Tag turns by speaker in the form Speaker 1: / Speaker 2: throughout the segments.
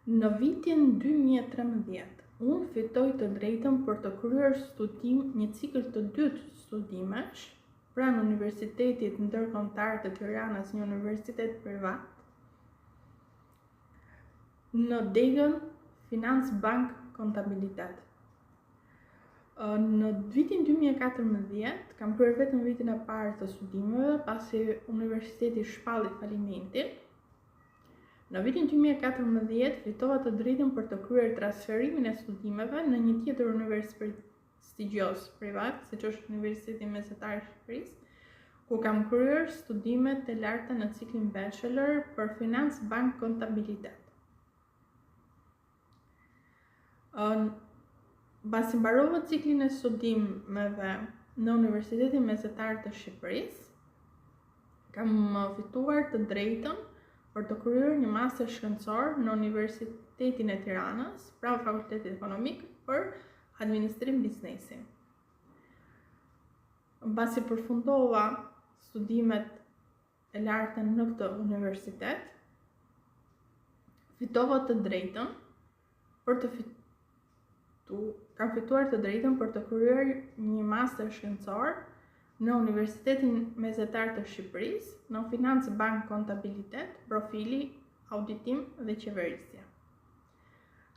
Speaker 1: Në vitin 2013, unë fitoj të drejtën për të kryer një cikël të dytë studimesh pranë Universitetit Ndërkombëtar të Tiranës, një universitet privat, në degën Finans Bank Kontabilitet. Në vitin 2014 kam kryer vetëm vitin e parë të studimeve, pasi universiteti shpalli falimentin. Në vitin 2014 fitova të drejtën për të kryer transferimin e studimeve në një tjetër universitet prestigjioz privat, siç është Universiteti Mesatar i Shqipërisë, ku kam kryer studimet të larta në ciklin bachelor për Finans Bank Kontabilitet. Pasi mbarova ciklin e studimeve në Universitetin Mesatar të Shqipërisë, kam fituar të drejtën për të kryer një master shkencor në Universitetin e Tiranës, pranë Fakultetit Ekonomik për Administrim Biznesi. Pasi përfundova studimet e larta në këtë universitet, fitova të drejtën për kam fituar të drejtën për të kryer një master shkencor në Universitetin Mesatar të Shqipërisë në Finance Bank Kontabilitet, profili auditim dhe qeverisje.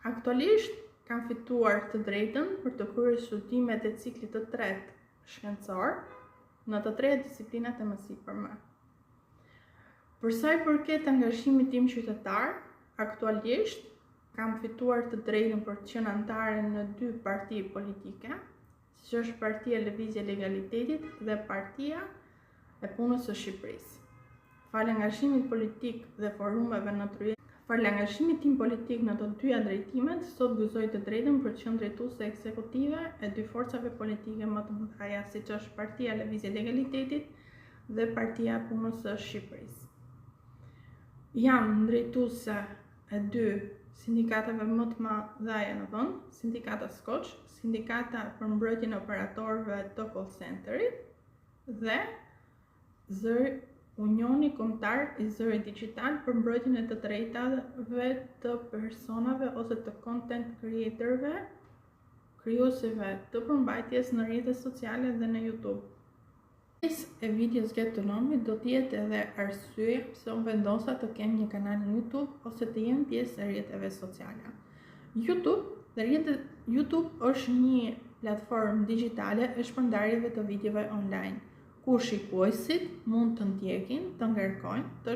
Speaker 1: Aktualisht kam fituar të drejtën për të kryer studimet e ciklit të tretë shkencor në të treja disiplinat e mësipërme. Për sa i përket angazhimit tim qytetar, aktualisht kam fituar të drejtën për të qenë anëtare në 2 parti politike, siç është Partia e Lëvizje Legalitetit dhe Partia e Punës së Shqipërisë. Falë angazhimit politik dhe forumeve në tryezë, falë angazhimit tim politik në të dyja drejtimet, sot gëzoj të drejtën për të qenë drejtuese ekzekutive e 2 forcave politike më të mëdha, siç është Partia e Lëvizje Legalitetit dhe Partia e Punës së Shqipërisë. Jam drejtuese e 2 sindikatave më të mëdha në vend, Sindikata Skoç, Sindikata për mbrojtjen e operatorëve të call centerit dhe Unioni Kombëtar i Zërit Digital për mbrojtjen e të drejtave të personave ose të content creatorëve, krijuesve të përmbajtjes në rrjetet sociale dhe në YouTube. Pjesë e videos Get to Know Me do të jetë edhe arsye pse unë vendosa të kem një kanal në YouTube ose të jem pjesë e rrjeteve sociale. YouTube është një platformë digjitale e shpërndarjeve të videove online, ku shikuesit mund të ndjekin, të ngarkojnë, të